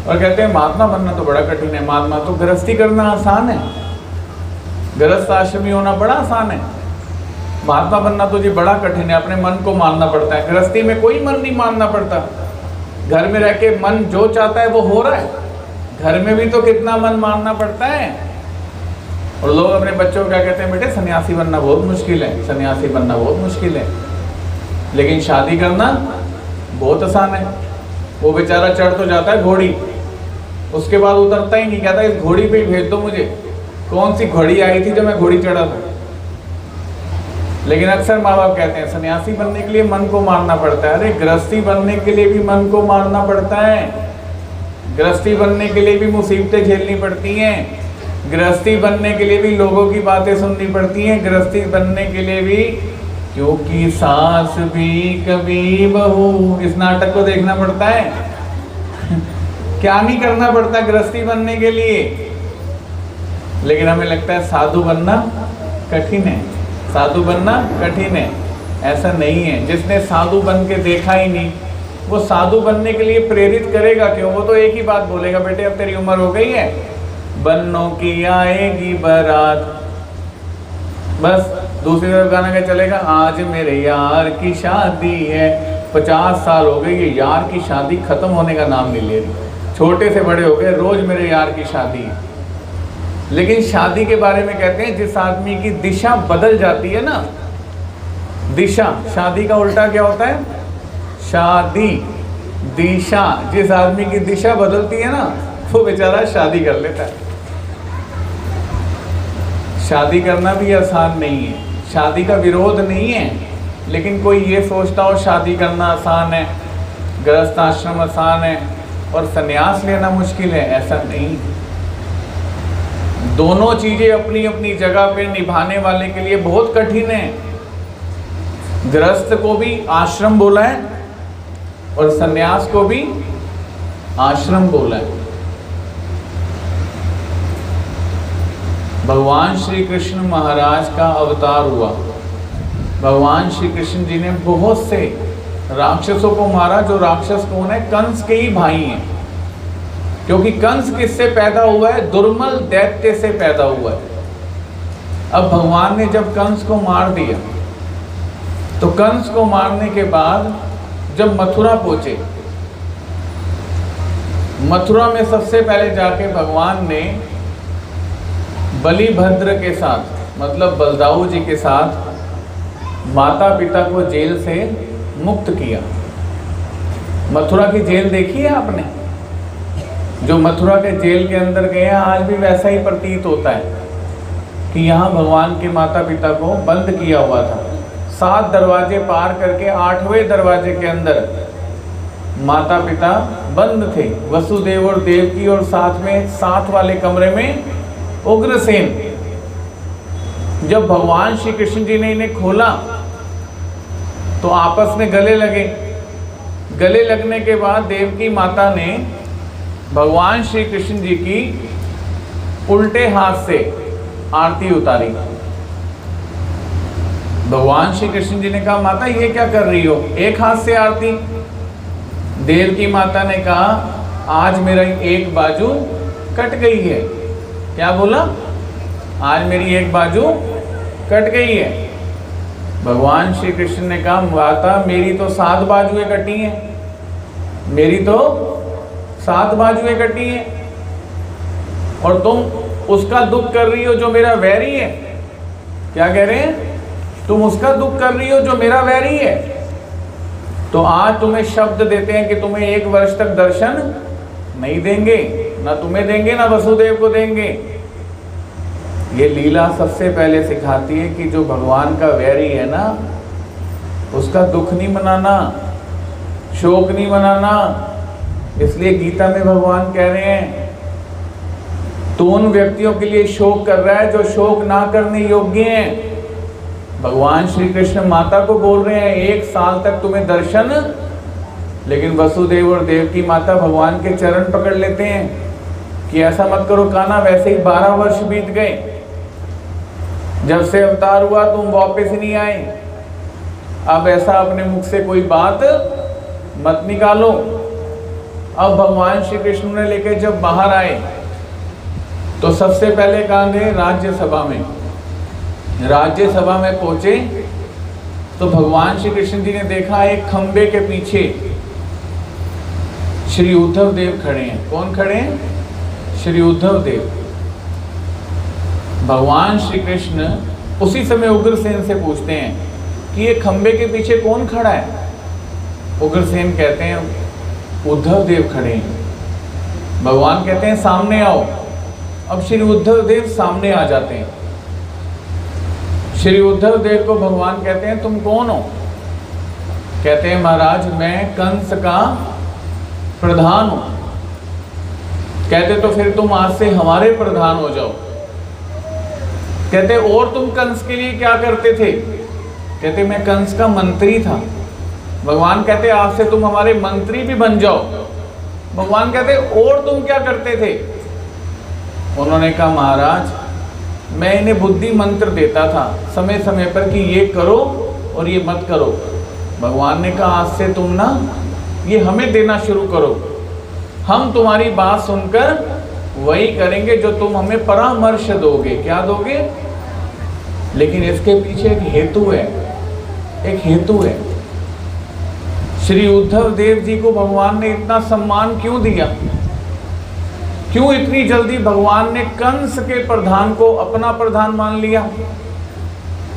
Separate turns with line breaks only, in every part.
और कहते हैं महात्मा बनना तो बड़ा कठिन है। महात्मा तो गृहस्थी करना आसान है, गृहस्थ आश्रमी होना बड़ा आसान है, महात्मा बनना तो जी बड़ा कठिन है, अपने मन को मानना पड़ता है। गृहस्थी में कोई मन नहीं मानना पड़ता, घर में रह के मन जो चाहता है वो हो रहा है, घर में भी तो कितना मन मानना पड़ता है। और लोग अपने बच्चों को क्या कहते हैं, बेटे सन्यासी बनना बहुत मुश्किल है, सन्यासी बनना बहुत मुश्किल है, लेकिन शादी करना बहुत आसान है। वो बेचारा चढ़ तो जाता है घोड़ी, उसके बाद उतरता ही नहीं, कहता इस घोड़ी पे ही भेज दो मुझे, कौन सी घोड़ी आई थी जो मैं घोड़ी चढ़ा था। लेकिन अक्सर माँ बाप कहते हैं सन्यासी बनने के लिए मन को मारना पड़ता है। अरे गृहस्थी बनने के लिए भी मन को मारना पड़ता है, गृहस्थी बनने के लिए भी मुसीबतें झेलनी पड़ती हैं, गृहस्थी बनने के लिए भी लोगों की बातें सुननी पड़ती हैं, गृहस्थी बनने के लिए भी, क्योंकि सास भी कभी बहू, इस नाटक को देखना पड़ता है। क्या नहीं करना पड़ता गृहस्थी बनने के लिए। लेकिन हमें लगता है साधु बनना कठिन है, साधु बनना कठिन है। ऐसा नहीं है। जिसने साधु बन के देखा ही नहीं, वो साधु बनने के लिए प्रेरित करेगा क्यों? वो तो एक ही बात बोलेगा, बेटे अब तेरी उम्र हो गई है, बन्नों की आएगी बारात। बस दूसरी तरफ गाना क्या चलेगा, आज मेरे यार की शादी है। 50 साल हो गए, ये यार की शादी खत्म होने का नाम नहीं ले रही। छोटे से बड़े हो गए, रोज मेरे यार की शादी है। लेकिन शादी के बारे में कहते हैं जिस आदमी की दिशा बदल जाती है ना, दिशा, शादी का उल्टा क्या होता है, शादी, दिशा। जिस आदमी की दिशा बदलती है ना, वो बेचारा शादी कर लेता है। शादी करना भी आसान नहीं है, शादी का विरोध नहीं है, लेकिन कोई ये सोचता हो शादी करना आसान है, गृहस्थ आश्रम आसान है और संन्यास लेना मुश्किल है, ऐसा नहीं। दोनों चीजें अपनी अपनी जगह पे निभाने वाले के लिए बहुत कठिन है। गृहस्थ को भी आश्रम बोला है और संन्यास को भी आश्रम बोला है। भगवान श्री कृष्ण महाराज का अवतार हुआ। भगवान श्री कृष्ण जी ने बहुत से राक्षसों को मारा। जो राक्षस कौन है, कंस के ही भाई हैं, क्योंकि कंस किससे पैदा हुआ है, दुर्मल दैत्य से पैदा हुआ है। अब भगवान ने जब कंस को मार दिया, तो कंस को मारने के बाद जब मथुरा पहुंचे, मथुरा में सबसे पहले जाके भगवान ने बलिभद्र के साथ, मतलब बलदाऊ जी के साथ माता पिता को जेल से मुक्त किया। मथुरा की जेल देखी है आपने? जो मथुरा के जेल के अंदर गए हैं, आज भी वैसा ही प्रतीत होता है कि यहाँ भगवान के माता पिता को बंद किया हुआ था। 7 दरवाजे पार करके 8वें दरवाजे के अंदर माता पिता बंद थे, वसुदेव और देवकी, और साथ में 7 वाले कमरे में उग्रसेन। जब भगवान श्री कृष्ण जी ने इन्हें खोला तो आपस में गले लगे। गले लगने के बाद देवकी माता ने भगवान श्री कृष्ण जी की उल्टे हाथ से आरती उतारी। भगवान श्री कृष्ण जी ने कहा, माता ये क्या कर रही हो, एक हाथ से आरती? देवकी माता ने कहा, आज मेरा एक बाजू कट गई है। क्या बोला? आज मेरी एक बाजू कट गई है। भगवान श्री कृष्ण ने कहा, माता मेरी तो 7 बाजुएं कटी हैं, मेरी तो 7 बाजुएं कटी हैं, और तुम उसका दुख कर रही हो जो मेरा वैरी है। क्या कह रहे हैं? तुम उसका दुख कर रही हो जो मेरा वैरी है। तो आज तुम्हें शब्द देते हैं कि तुम्हें 1 वर्ष तक दर्शन नहीं देंगे, ना तुम्हें देंगे ना वसुदेव को देंगे। ये लीला सबसे पहले सिखाती है कि जो भगवान का वैरी है ना, उसका दुख नहीं मनाना, शोक नहीं मनाना। इसलिए गीता में भगवान कह रहे हैं, तो उन व्यक्तियों के लिए शोक कर रहा है जो शोक ना करने योग्य हैं। भगवान श्री कृष्ण माता को बोल रहे हैं 1 साल तक तुम्हें दर्शन, लेकिन वसुदेव और देवकी माता भगवान के चरण पकड़ लेते हैं कि ऐसा मत करो कान्हा। वैसे ही 12 वर्ष बीत गए, जब से अवतार हुआ तुम वापस नहीं आए। अब ऐसा अपने मुख से कोई बात मत निकालो। अब भगवान श्री कृष्ण ने लेके जब बाहर आए तो सबसे पहले कहाँ गए? राज्यसभा में। राज्यसभा में पहुंचे तो भगवान श्री कृष्ण जी ने देखा एक खंबे के पीछे श्री उद्धव देव खड़े हैं। कौन खड़े हैं? श्री उद्धव देव। भगवान श्री कृष्ण उसी समय उग्रसेन से पूछते हैं कि ये खंबे के पीछे कौन खड़ा है? उग्रसेन कहते हैं उद्धव देव खड़े हैं। भगवान कहते हैं सामने आओ। अब श्री उद्धव देव सामने आ जाते हैं। श्री उद्धव देव को भगवान कहते हैं तुम कौन हो? कहते हैं महाराज मैं कंस का प्रधान हूं। कहते तो फिर तुम आज से हमारे प्रधान हो जाओ। कहते और तुम कंस के लिए क्या करते थे? कहते मैं कंस का मंत्री था। भगवान कहते आज से तुम हमारे मंत्री भी बन जाओ। भगवान कहते और तुम क्या करते थे? उन्होंने कहा महाराज मैं इन्हें बुद्धि मंत्र देता था समय समय पर कि ये करो और ये मत करो। भगवान ने कहा आज से तुम ना ये हमें देना शुरू करो, हम तुम्हारी बात सुनकर वही करेंगे जो तुम हमें परामर्श दोगे। क्या दोगे? लेकिन इसके पीछे एक हेतु है, एक हेतु है। श्री उद्धव देव जी को भगवान ने इतना सम्मान क्यों दिया? क्यों इतनी जल्दी भगवान ने कंस के प्रधान को अपना प्रधान मान लिया?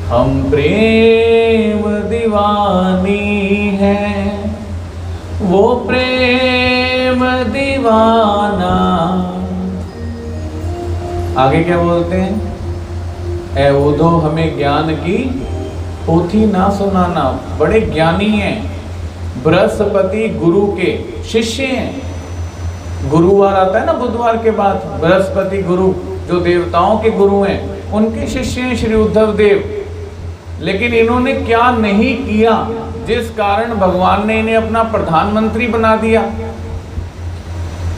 हम प्रेम दीवानी हैं, वो प्रेम दीवाना। आगे क्या बोलते हैं? ऐ उद्धो हमें ज्ञान की पोथी ना सुनाना। बड़े ज्ञानी हैं, बृहस्पति गुरु के शिष्य हैं। गुरुवार आता है ना बुधवार के बाद, बृहस्पति गुरु जो देवताओं के गुरु हैं उनके शिष्य हैं श्री उद्धव देव। लेकिन इन्होंने क्या नहीं किया जिस कारण भगवान ने इन्हें अपना प्रधानमंत्री बना दिया?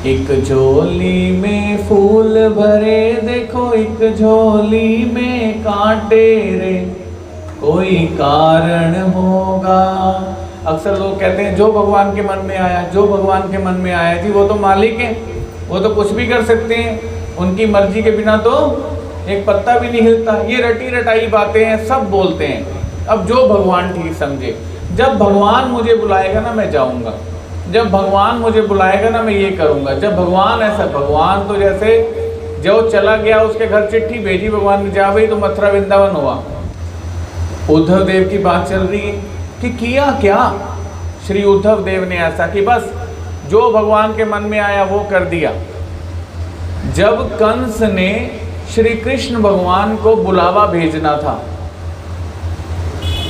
एक झोली में फूल भरे देखो, एक झोली में कांटे रे, कोई कारण होगा। अक्सर लोग कहते हैं जो भगवान के मन में आया, जो भगवान के मन में आया। जी वो तो मालिक हैं, वो तो कुछ भी कर सकते हैं, उनकी मर्जी के बिना तो एक पत्ता भी नहीं हिलता। ये रटी रटाई बातें हैं, सब बोलते हैं। अब जो भगवान ठीक समझे। जब भगवान मुझे बुलाएगा ना मैं जाऊंगा, जब भगवान मुझे बुलाएगा ना मैं ये करूंगा। जब भगवान ऐसा, भगवान तो जैसे जो चला गया उसके घर चिट्ठी भेजी भगवान ने, जा भाई तो मथुरा वृंदावन हुआ। उद्धव देव की बात चल रही है कि किया क्या श्री उद्धव देव ने ऐसा कि बस जो भगवान के मन में आया वो कर दिया। जब कंस ने श्री कृष्ण भगवान को बुलावा भेजना था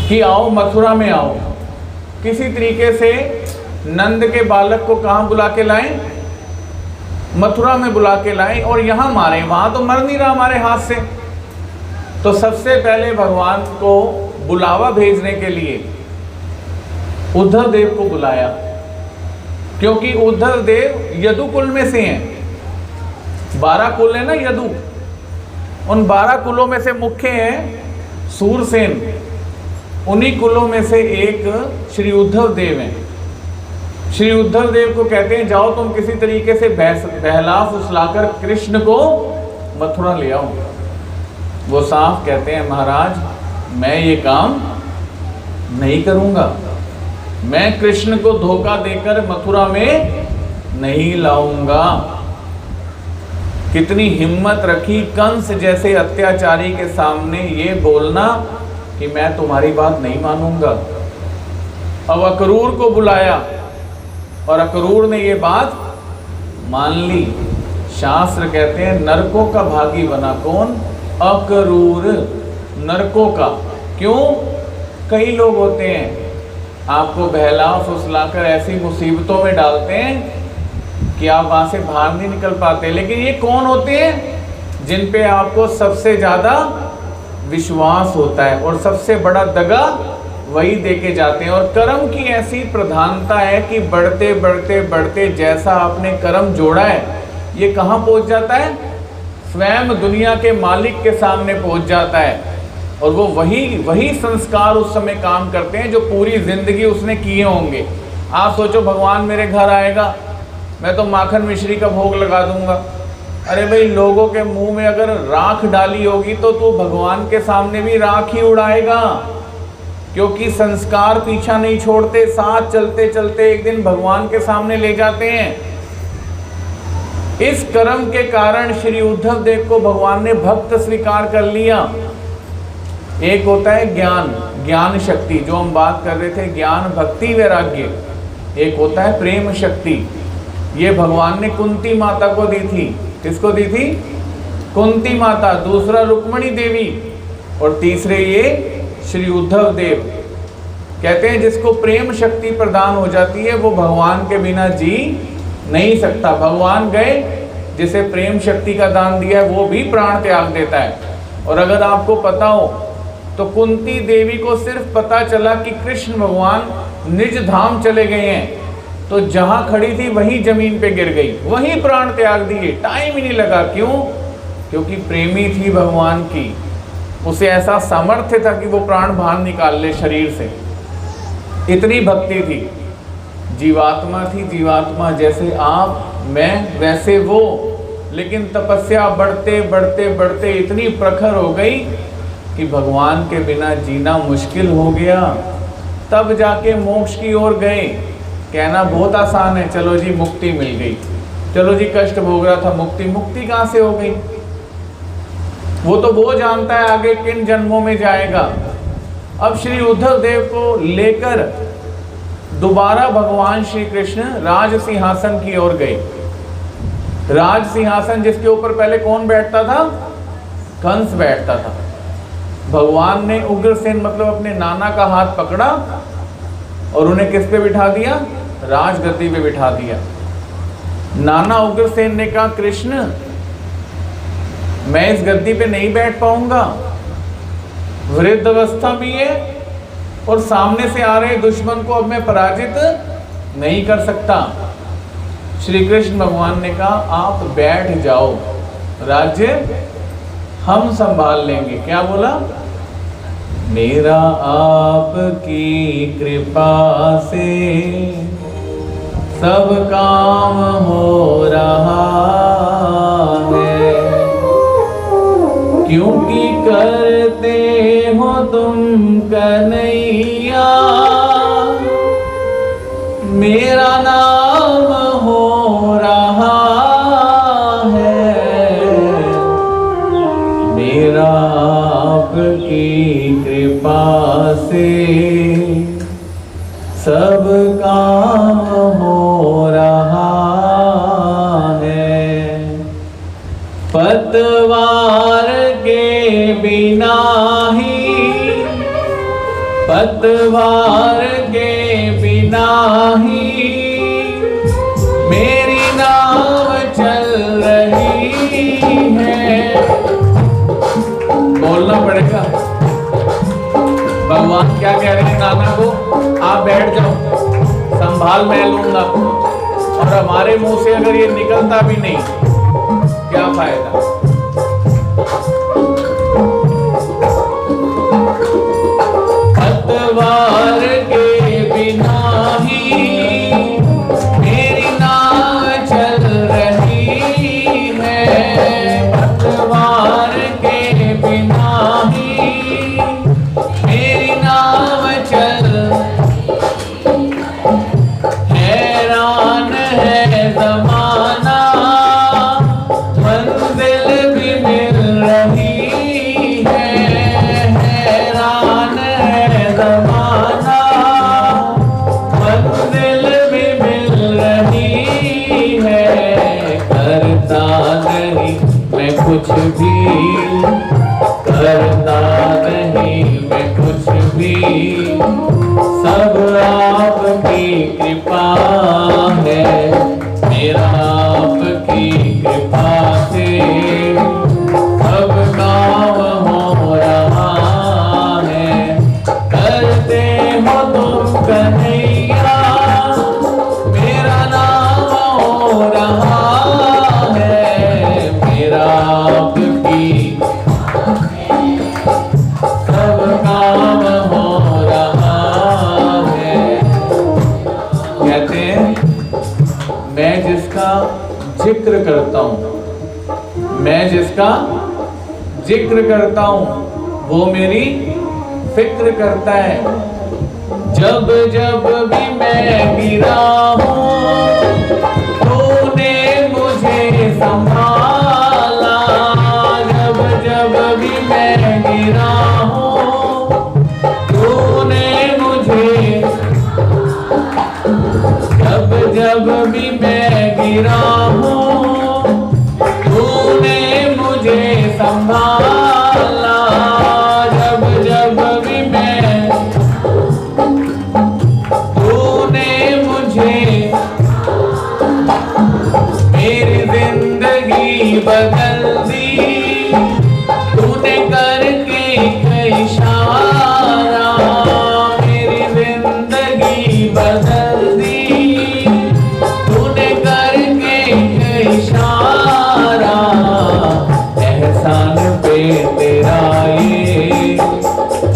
कि आओ मथुरा में आओ, किसी तरीके से नंद के बालक को कहाँ बुला के लाएं? मथुरा में बुला के लाएं और यहाँ मारे। वहाँ तो मर नहीं रहा हमारे हाथ से। तो सबसे पहले भगवान को बुलावा भेजने के लिए उद्धव देव को बुलाया, क्योंकि उद्धव देव यदु कुल में से हैं। 12 कुल है ना यदु, उन 12 कुलों में से मुख्य हैं सूरसेन। उन्हीं कुलों में से एक श्री उद्धव देव हैं। श्री उद्धव देव को कहते हैं जाओ तुम किसी तरीके से बहला फुसलाकर कृष्ण को मथुरा ले आओ। वो साफ कहते हैं महाराज मैं ये काम नहीं करूँगा, मैं कृष्ण को धोखा देकर मथुरा में नहीं लाऊंगा। कितनी हिम्मत रखी कंस जैसे अत्याचारी के सामने ये बोलना कि मैं तुम्हारी बात नहीं मानूंगा। अब अक्रूर को बुलाया और अक्रूर ने ये बात मान ली। शास्त्र कहते हैं नरकों का भागी बना। कौन? अक्रूर, नरकों का। क्यों? कई लोग होते हैं आपको बहला फुसलाकर ऐसी मुसीबतों में डालते हैं कि आप वहाँ से बाहर नहीं निकल पाते। लेकिन ये कौन होते हैं? जिन पे आपको सबसे ज़्यादा विश्वास होता है और सबसे बड़ा दगा वही देके जाते हैं। और कर्म की ऐसी प्रधानता है कि बढ़ते बढ़ते बढ़ते जैसा आपने कर्म जोड़ा है ये कहाँ पहुँच जाता है? स्वयं दुनिया के मालिक के सामने पहुँच जाता है। और वो वही संस्कार उस समय काम करते हैं जो पूरी जिंदगी उसने किए होंगे। आप सोचो भगवान मेरे घर आएगा मैं तो माखन मिश्री का भोग लगा दूंगा। अरे भाई, लोगों के मुंह में अगर राख डाली होगी तो तू भगवान के सामने भी राख ही उड़ाएगा, क्योंकि संस्कार पीछा नहीं छोड़ते, साथ चलते चलते एक दिन भगवान के सामने ले जाते हैं। इस कर्म के कारण श्री उद्धव देव को भगवान ने भक्त स्वीकार कर लिया। एक होता है ज्ञान, ज्ञान शक्ति, जो हम बात कर रहे थे, ज्ञान भक्ति वैराग्य। एक होता है प्रेम शक्ति, ये भगवान ने कुंती माता को दी थी। किसको दी थी? कुंती माता। दूसरा रुक्मणी देवी, और तीसरे ये श्री उद्धव देव। कहते हैं जिसको प्रेम शक्ति प्रदान हो जाती है वो भगवान के बिना जी नहीं सकता। भगवान गए, जिसे प्रेम शक्ति का दान दिया है वो भी प्राण त्याग देता है। और अगर आपको पता हो तो कुंती देवी को सिर्फ पता चला कि कृष्ण भगवान निज धाम चले गए हैं, तो जहां खड़ी थी वहीं जमीन पे गिर गई, वहीं प्राण त्याग दिए, टाइम ही नहीं लगा। क्यों? क्योंकि प्रेमी थी भगवान की, उसे ऐसा सामर्थ्य था कि वो प्राण बाहर निकाल ले शरीर से, इतनी भक्ति थी। जीवात्मा थी, जीवात्मा जैसे आप मैं वैसे वो, लेकिन तपस्या बढ़ते बढ़ते बढ़ते इतनी प्रखर हो गई कि भगवान के बिना जीना मुश्किल हो गया। तब जाके मोक्ष की ओर गए। कहना बहुत आसान है, चलो जी मुक्ति मिल गई, चलो जी कष्ट भोग रहा था मुक्ति। मुक्ति कहाँ से हो गई? वो तो वो जानता है आगे किन जन्मों में जाएगा। अब श्री उद्धव देव को लेकर दोबारा भगवान श्री कृष्ण राज सिंहासन की ओर गए। राज सिंहासन जिसके ऊपर पहले कौन बैठता था? कंस बैठता था। भगवान ने उग्रसेन मतलब अपने नाना का हाथ पकड़ा और उन्हें किस पे बिठा दिया? राजगद्दी पे बिठा दिया। नाना उग्रसेन ने कहा, कृष्ण मैं इस गद्दी पे नहीं बैठ पाऊंगा, वृद्ध अवस्था भी है और सामने से आ रहे दुश्मन को अब मैं पराजित नहीं कर सकता। श्री कृष्ण भगवान ने कहा, आप बैठ जाओ, राज्य हम संभाल लेंगे। क्या बोला? मेरा आपकी कृपा से सब काम हो रहा है, क्योंकि करते हो तुम कन्हैया, मेरा नाम हो रहा है। मेरा आपकी कृपा से सब काम हो रहा है। पतवार के बिना ही, पतवार के बिना ही मेरी नाव चल रही है। बोलना पड़ेगा। भगवान क्या कह रहे हैं नाना को? आप बैठ जाओ, संभाल मैं लूंगा। और हमारे मुंह से अगर ये निकलता भी नहीं, क्या फायदा? पतवार के बिना ही मेरी नाव चल रही है। पतवार के बिना ही मेरी नाव चल, हैरान है ज़माना, मंजिल भी मिल रही है। हैरान है ज़माना, मंजिल भी मिल रही है। करता नहीं मैं कुछ भी, करता नहीं मैं कुछ भी, सब आपकी कृपा है। मेरा आपकी कृपा से सब काम हो रहा है। करते हो तुम कन्हैया, मेरा नाम हो रहा है। मेरा आपकी सब काम हो रहा है। कहते हैं मैं जिस जिक्र करता हूं, मैं जिसका जिक्र करता हूं वो मेरी फिक्र करता है। जब जब भी मैं गिरा हूं तूने मुझे संभाला, जब जब भी मैं गिरा हूं तूने मुझे, जब जब भी मैं गिरा हूं तूने मुझे संभाला, जब जब भी मैं, तूने मुझे मेरी जिंदगी बदल दी, तूने करके एक इशारा मेरी जिंदगी बदल दी, तूने करके एक इशारा। एहसान पे तेरा ये,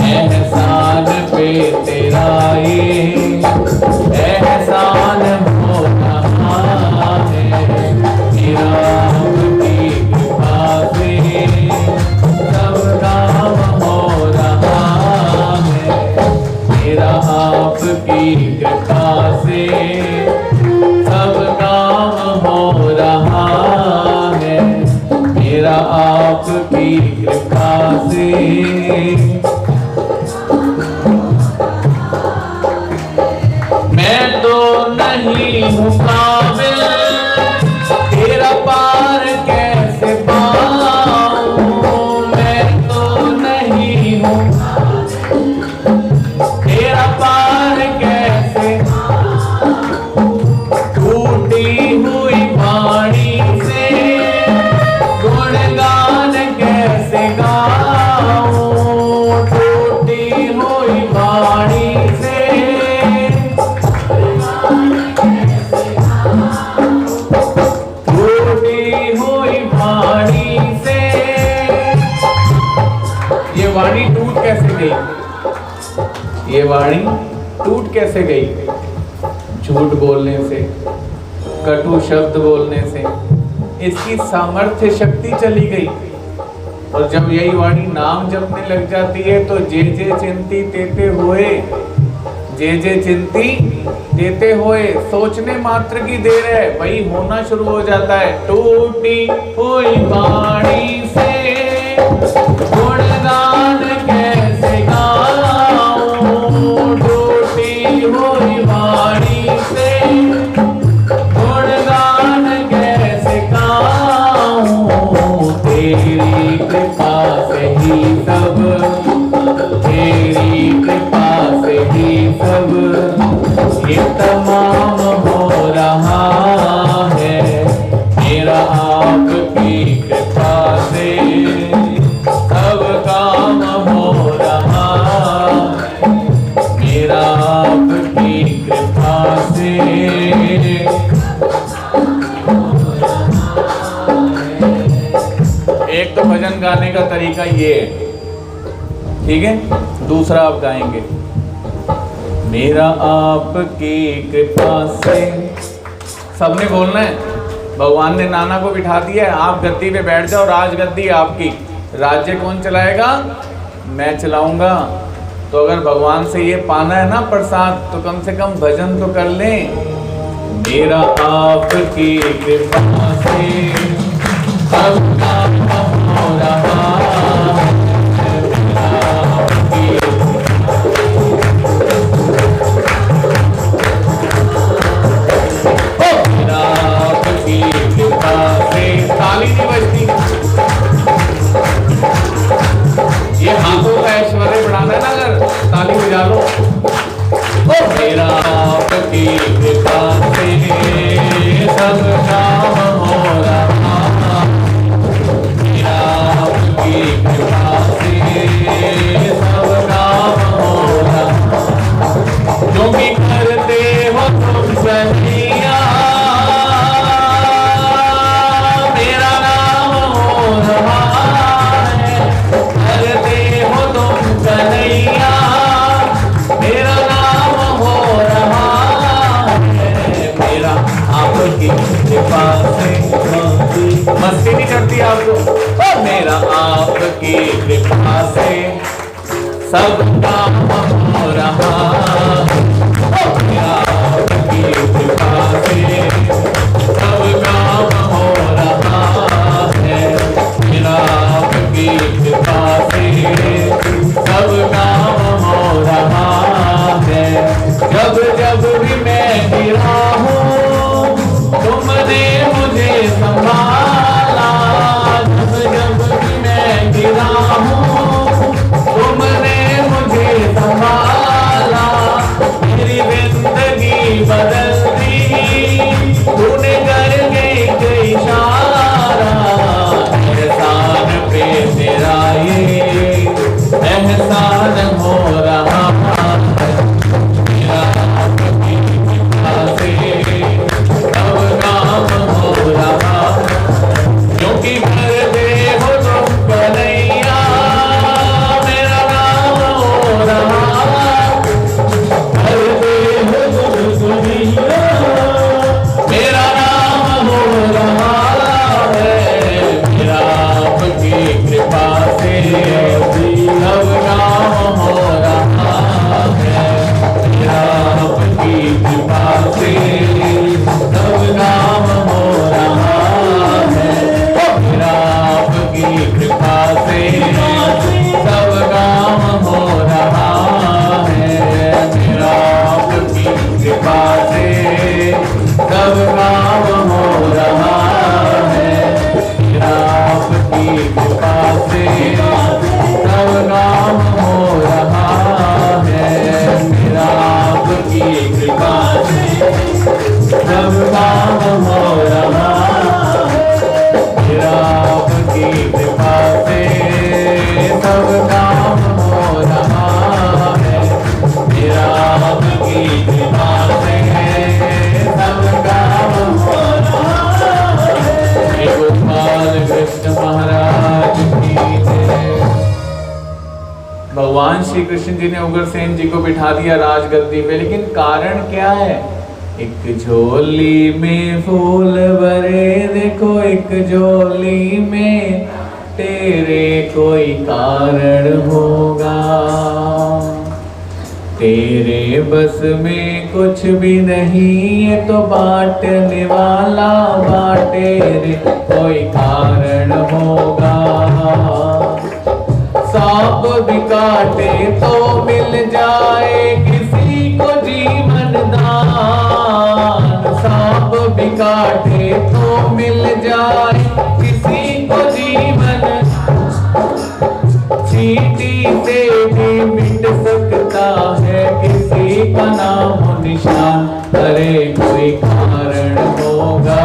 एहसान पे तेरा ये, एहसान हो रहा है मेरा आपकी कृपा से, सब काम हो रहा है मेरा आपकी कृपा से, सब काम हो रहा है मेरा आपकी कृपा से। मैं तो नहीं हूँ काबिल तेरा पार कैसे पाऊं, मैं तो नहीं हूँ तेरा पार कैसे, टूटी हुई वाणी से गुणगान कैसे गाऊं, टूटी हुई वाणी से वाणी टूट कैसे गई, ये वाणी टूट कैसे गई, झूठ बोलने से, कटु शब्द बोलने से इसकी सामर्थ्य शक्ति चली गई। और जब यही वाणी नाम जपने लग जाती है तो जे जे चिंती तेते हुए, जे जे चिंती देते हुए, सोचने मात्र की देर है वही होना शुरू हो जाता है। टूटी हुई वाणी से गुणगान कैसे गाऊं, टूटी हुई वाणी से गुणगान कैसे गाऊं, तेरी कृपा से ही सब, तेरी कृपा से ही सब ये तमाम हो रहा है मेरा आपकी कृपा से, सब काम हो रहा मेरा आपकी कृपा से। एक तो भजन गाने का तरीका ये है, ठीक है। दूसरा आप गाएंगे मेरा आपकी कृपा से, सबने बोलना है। भगवान ने नाना को बिठा दिया है, आप गद्दी पे बैठ जाओ, राज गद्दी आपकी, राज्य कौन चलाएगा, मैं चलाऊंगा। तो अगर भगवान से ये पाना है ना प्रसाद तो कम से कम भजन तो कर लें। मेरा आपकी कृपा से सब काम हो रहा, ताली नहीं बजती, ये हाथों का ऐश्वर्य बढ़ाना है ना, अगर ताली बजा लो। ओ मेरा आपकी कृपा से सब काम हो रहा, मेरा आपकी कृपा से सब काम हो रहा, जो भी करते हो तुम सहिया करते हो तुम कन्हैया, मेरा मस्ती नहीं करती आपको? ओ मेरा आपकी कृपा से सब काम हो रहा, ओ मेरा आपकी कृपा से सब काम हो रहा है, मेरा आपकी कृपा से सब काम हो रहा है। जब जब भी मैं गिरा हूँ तुमने मुझे संभाला, जब जब भी मैं गिरा हूँ तुमने मुझे संभाला, मेरी जिंदगी बदल दी तूने करके एक इशारा, एहसान पे तेरा ये एहसान हो रहा है, मेरा आपकी कृपा से सब काम हो रहा, क्योंकि भर दे हो तुम कन्हैया मेरा नाम हो रहा, भर दे हो तुम कन्हैया मेरा नाम हो रहा है, मेरा आपकी कृपा से सब काम हो रहा है, मेरा आपकी कृपा से सब काम हो रहा है, मेरा आपकी कृपा से सब काम हो रहा है, मेरा आपकी कृपा से सब काम हो रहा है, मेरा आपकी कृपा से सब काम हो रहा है, मेरा आपकी कृपा से सब काम हो रहा है, मेरा आपकी कृपा से सब काम हो रहा है, मेरा आपकी कृपा से सब काम हो रहा है। गोपाल कृष्ण महाराज की जय। भगवान श्री कृष्ण जी ने उग्रसेन जी को बिठा दिया राजगद्दी पे, लेकिन कारण क्या है? एक झोली में फूल भरे देखो, एक झोली में तेरे कोई कारण होगा, तेरे बस में कुछ भी नहीं है तो बांटने वाला बांटे रे, कोई कारण होगा, सांप भी काटे तो मिल जाए किसी को जीवन दान, सांप भी काटे तो मिल जाए किसी को जीवन, चींटी से भी मिट सकता है किसी का नाम निशान, अरे कोई कारण होगा,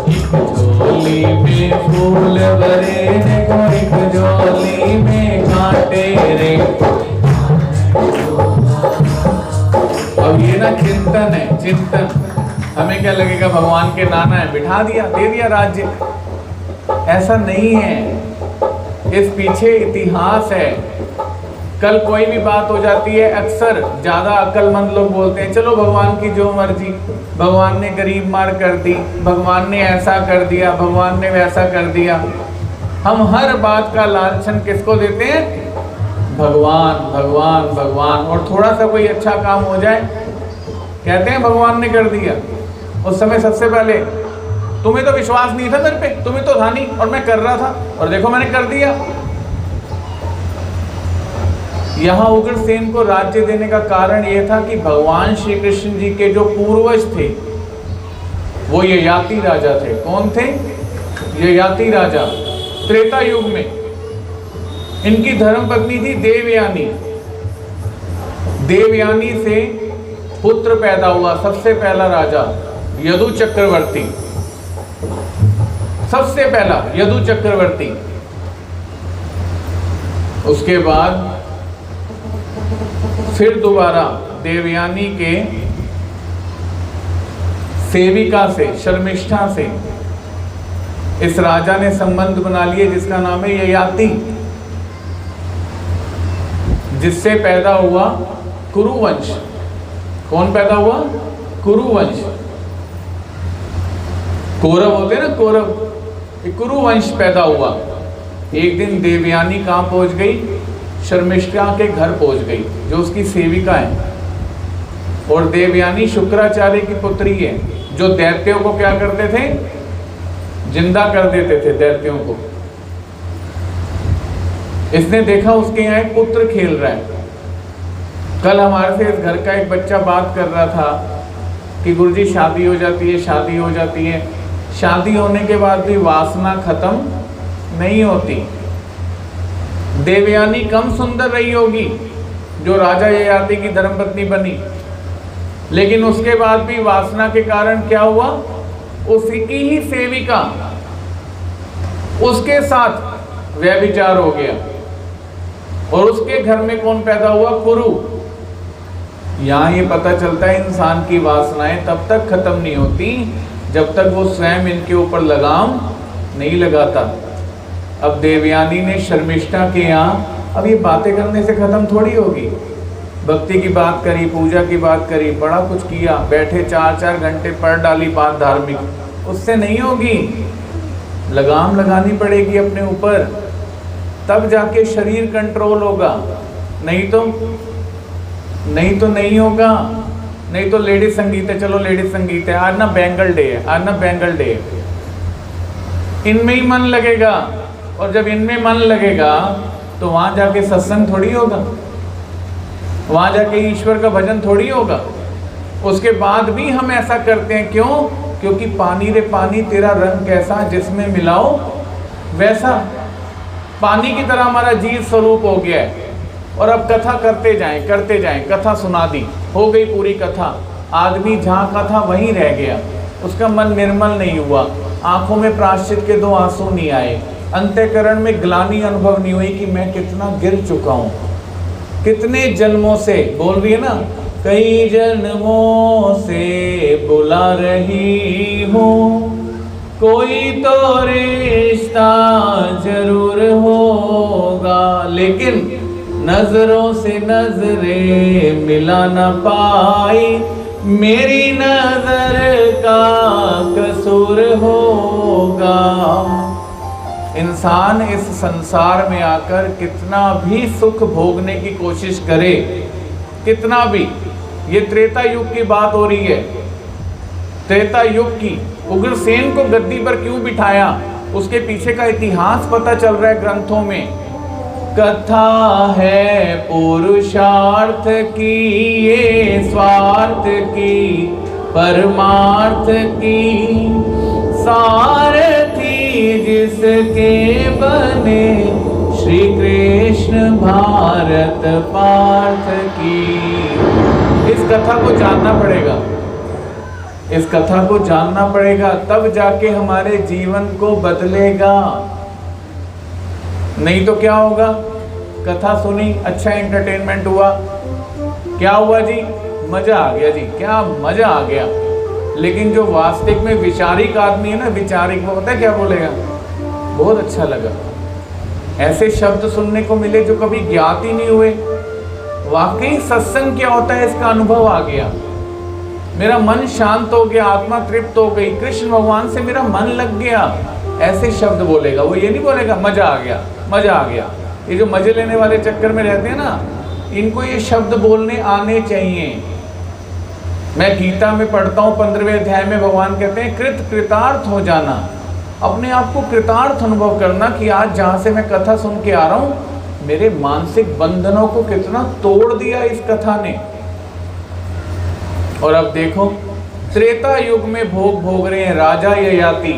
एक झोली में फूल भरे देखो, एक झोली में कांटे रे। अब ये ना चिंतन है, चिंतन। हमें क्या लगेगा भगवान के नाना है, बिठा दिया, दे दिया राज्य, ऐसा नहीं है। इस पीछे इतिहास है। कल कोई भी बात हो जाती है, अक्सर ज्यादा अक्लमंद लोग बोलते हैं चलो भगवान की जो मर्जी, भगवान ने गरीब मार कर दी, भगवान ने ऐसा कर दिया, भगवान ने वैसा कर दिया। हम हर बात का लांछन किसको देते हैं? भगवान भगवान भगवान। और थोड़ा सा कोई अच्छा काम हो जाए कहते हैं भगवान ने कर दिया। उस समय सबसे पहले तुम्हें तो विश्वास नहीं था मेरे पे, तुम्हें तो था नहीं, और मैं कर रहा था और देखो मैंने कर दिया। यहाँ उग्रसेन को राज्य देने का कारण यह था कि भगवान श्री कृष्ण जी के जो पूर्वज थे वो ययाति राजा थे। कौन थे? ययाति राजा। त्रेता युग में इनकी धर्मपत्नी थी देवयानी। देवयानी से पुत्र पैदा हुआ सबसे पहला राजा यदु चक्रवर्ती, सबसे पहला यदु चक्रवर्ती। उसके बाद फिर दोबारा देवयानी के सेविका से, शर्मिष्ठा से इस राजा ने संबंध बना लिए जिसका नाम है ययाति, जिससे पैदा हुआ कुरुवंश। कौन पैदा हुआ? कुरुवंश। कौरव होते ना, कौरव, कुरु वंश पैदा हुआ। एक दिन देवयानी कहाँ पहुंच गई? शर्मिष्ठा के घर पहुंच गई, जो उसकी सेविका है। और देवयानी शुक्राचार्य की पुत्री है, जो दैत्यों को क्या करते थे? जिंदा कर देते थे दैत्यों को। इसने देखा उसके यहाँ एक पुत्र खेल रहा है। कल हमारे से इस घर का एक बच्चा बात कर रहा था कि गुरुजी शादी हो जाती है, शादी हो जाती है, शादी होने के बाद भी वासना खत्म नहीं होती। देवयानी कम सुंदर रही होगी जो राजा ययाति की धर्मपत्नी बनी, लेकिन उसके बाद भी वासना के कारण क्या हुआ? उसकी ही सेविका, उसके साथ व्यभिचार हो गया। और उसके घर में कौन पैदा हुआ? कुरु। यहाँ ये पता चलता है इंसान की वासनाएं तब तक खत्म नहीं होती जब तक वो स्वयं इनके ऊपर लगाम नहीं लगाता। अब देवयानी ने शर्मिष्ठा के यहाँ, अब ये बातें करने से खत्म थोड़ी होगी। भक्ति की बात करी, पूजा की बात करी, बड़ा कुछ किया, बैठे 4-4 घंटे पढ़ डाली बात धार्मिक, उससे नहीं होगी। लगाम लगानी पड़ेगी अपने ऊपर, तब जाके शरीर कंट्रोल होगा। नहीं तो नहीं होगा। नहीं तो लेडीज संगीत है, चलो लेडीज संगीत है, आज ना बैंगल डे है, आज ना बैंगल डे है, इनमें ही मन लगेगा। और जब इनमें मन लगेगा तो वहां जाके सत्संग थोड़ी होगा, वहां जाके ईश्वर का भजन थोड़ी होगा। उसके बाद भी हम ऐसा करते हैं, क्यों? क्योंकि पानी रे पानी तेरा रंग कैसा, जिसमें मिलाओ वैसा। पानी की तरह हमारा जीव स्वरूप हो गया है। और अब कथा करते जाएं, कथा सुना दी, हो गई पूरी कथा। आदमी जहाँ का था वहीं रह गया, उसका मन निर्मल नहीं हुआ, आंखों में प्रायश्चित के 2 आंसू नहीं आए, अंतःकरण में ग्लानि अनुभव नहीं हुई कि मैं कितना गिर चुका हूँ, कितने जन्मों से। बोल रही है ना, कई जन्मों से बुला रही हूँ, कोई तो रिश्ता जरूर होगा, लेकिन नजरों से नजरें मिला न पाई, मेरी नजर का कसूर होगा। इंसान इस संसार में आकर कितना भी सुख भोगने की कोशिश करे, कितना भी, ये त्रेता युग की बात हो रही है, त्रेता युग की। उग्रसेन को गद्दी पर क्यों बिठाया, उसके पीछे का इतिहास पता चल रहा है ग्रंथों में। कथा है पुरुषार्थ की, ये स्वार्थ की, परमार्थ की, सारथी जिसके बने श्री कृष्ण भारत पार्थ की। इस कथा को जानना पड़ेगा, इस कथा को जानना पड़ेगा, तब जाके हमारे जीवन को बदलेगा। नहीं तो क्या होगा? कथा सुनी, अच्छा एंटरटेनमेंट हुआ, क्या हुआ जी? मजा आ गया जी, क्या मजा आ गया। लेकिन जो वास्तविक में विचारिक आदमी है ना, विचारिक, वो पता है क्या बोलेगा? बहुत अच्छा लगा, ऐसे शब्द सुनने को मिले जो कभी ज्ञात ही नहीं हुए। वाकई सत्संग क्या होता है इसका अनुभव आ गया, मेरा मन शांत हो गया, आत्मा तृप्त हो गई, कृष्ण भगवान से मेरा मन लग गया। ऐसे शब्द बोलेगा वो, ये नहीं बोलेगा मजा आ गया, मजा आ गया। ये जो मजे लेने वाले चक्कर में रहते हैं ना, इनको ये शब्द बोलने आने चाहिए। मैं गीता में पढ़ता हूँ 15वें अध्याय में भगवान कहते हैं कृतार्थ हो जाना, अपने आप को कृतार्थ अनुभव करना कि आज जहाँ से मैं कथा सुन के आ रहा हूँ, मेरे मानसिक बंधनों को कितना तोड़ दिया इस कथा ने। और अब देखो त्रेता युग में भोग रहे हैं राजा ययाति,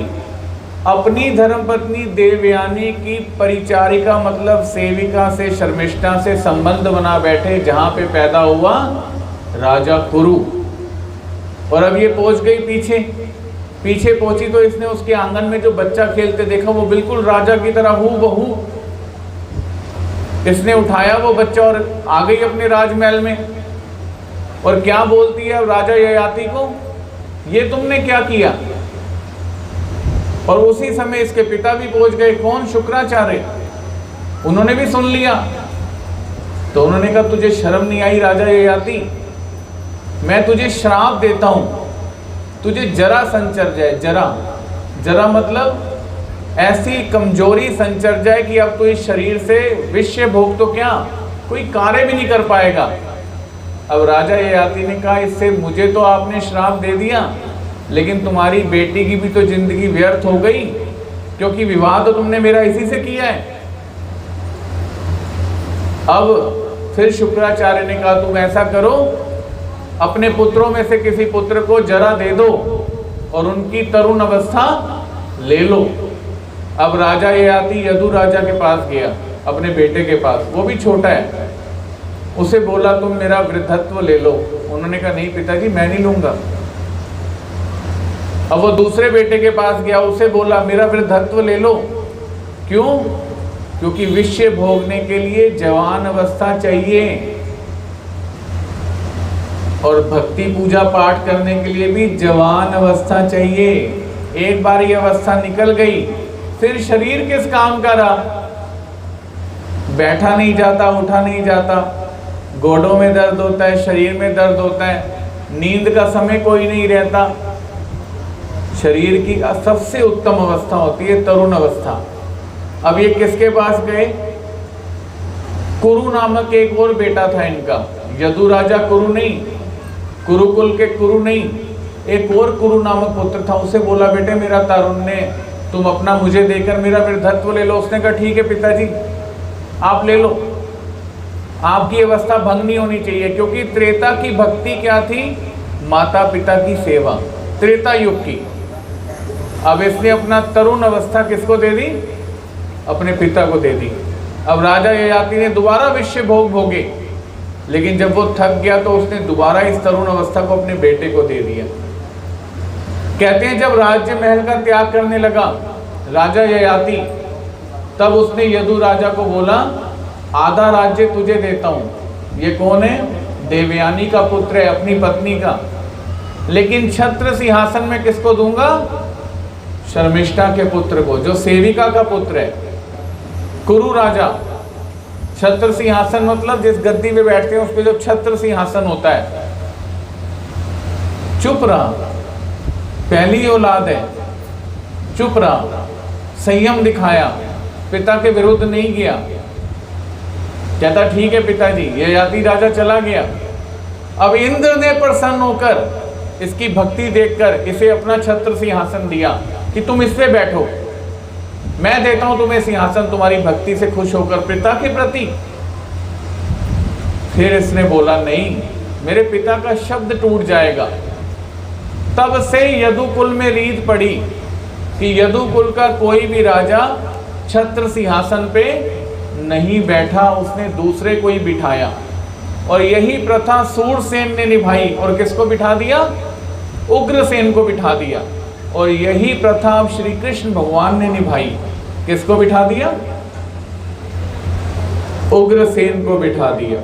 अपनी धर्मपत्नी देवयानी की परिचारिका मतलब सेविका से, शर्मिष्ठा से संबंध बना बैठे, जहाँ पे पैदा हुआ राजा कुरु। और अब ये पहुंच गई पीछे पहुंची तो इसने उसके आंगन में जो बच्चा खेलते देखा, वो बिल्कुल राजा की तरह हूबहू। इसने उठाया वो बच्चा और आ गई अपने राजमहल में। और क्या बोलती है राजा ययाति को, ये तुमने क्या किया? और उसी समय इसके पिता भी पहुंच गए, कौन? शुक्राचार्य। उन्होंने भी सुन लिया। तो उन्होंने कहा तुझे शर्म नहीं आई राजा ययाति? मैं तुझे श्राप देता हूं, तुझे जरा संचर जाए, जरा। जरा मतलब ऐसी कमजोरी संचर जाए कि अब तो इस शरीर से विषय भोग तो क्या कोई कार्य भी नहीं कर पाएगा। अब राजा ययाति ने कहा, इससे मुझे तो आपने श्राप दे दिया, लेकिन तुम्हारी बेटी की भी तो जिंदगी व्यर्थ हो गई, क्योंकि विवाह तो तुमने मेरा इसी से किया है। अब फिर शुक्राचार्य ने कहा, तुम ऐसा करो, अपने पुत्रों में से किसी पुत्र को जरा दे दो और उनकी तरुण अवस्था ले लो। अब राजा ययाति यदु राजा के पास गया, अपने बेटे के पास, वो भी छोटा है, उसे बोला तुम मेरा वृद्धत्व ले लो। उन्होंने कहा नहीं पिताजी, मैं नहीं लूंगा। अब वो दूसरे बेटे के पास गया, उसे बोला मेरा वृद्धत्व ले लो। क्यों? क्योंकि विषय भोगने के लिए जवान अवस्था चाहिए, और भक्ति पूजा पाठ करने के लिए भी जवान अवस्था चाहिए। एक बार ये अवस्था निकल गई, फिर शरीर किस काम का रहा? बैठा नहीं जाता, उठा नहीं जाता, गोडों में दर्द होता है, शरीर में दर्द होता है, नींद का समय कोई नहीं रहता। शरीर की सबसे उत्तम अवस्था होती है तरुण अवस्था। अब ये किसके पास गए? कुरु नामक एक और बेटा था इनका, यदु राजा कुरु नहीं, कुरुकुल के कुरु नहीं, एक और कुरु नामक पुत्र था। उसे बोला बेटे मेरा तारुण्य तुम अपना मुझे देकर मेरा वृद्धत्व ले लो। उसने कहा ठीक है पिताजी, आप ले लो, आपकी अवस्था भंग नहीं होनी चाहिए। क्योंकि त्रेता की भक्ति क्या थी? माता पिता की सेवा, त्रेता युग की। अब इसने अपना तरुण अवस्था किसको दे दी? अपने पिता को दे दी। अब राजा ययाति ने दोबारा विषय भोग भोगे, लेकिन जब वो थक गया तो उसने दोबारा इस तरुण अवस्था को अपने बेटे को दे दिया। कहते हैं जब राज्य महल का त्याग करने लगा राजा ययाति, तब उसने यदु राजा को बोला आधा राज्य तुझे देता हूं। ये कौन है? देवयानी का पुत्र है, अपनी पत्नी का। लेकिन छत्र सिंहासन में किसको दूंगा? शर्मिष्ठा के पुत्र को, जो सेविका का पुत्र है, कुरु राजा। छत्र सिंहासन मतलब जिस गद्दी पे बैठते हैं उस पे जो छत्र सिंहासन होता है। चुप रहा, पहली औलाद है, चुप रहा, संयम दिखाया, पिता के विरुद्ध नहीं गया। कहता ठीक है पिताजी। ययाति राजा चला गया। अब इंद्र ने प्रसन्न होकर इसकी भक्ति देखकर इसे अपना छत्र सिंहासन दिया कि तुम इस पे बैठो, मैं देता हूं तुम्हें सिंहासन, तुम्हारी भक्ति से खुश होकर पिता के प्रति। फिर इसने बोला नहीं, मेरे पिता का शब्द टूट जाएगा। तब से यदुकुल में रीत पड़ी कि यदुकुल का कोई भी राजा छत्र सिंहासन पे नहीं बैठा, उसने दूसरे को ही बिठाया। और यही प्रथा सूरसेन ने निभाई। और किसको बिठा दिया? उग्रसेन को बिठा दिया। और यही प्रथा अब श्री कृष्ण भगवान ने निभाई। किसको बिठा दिया? उग्रसेन को बिठा दिया।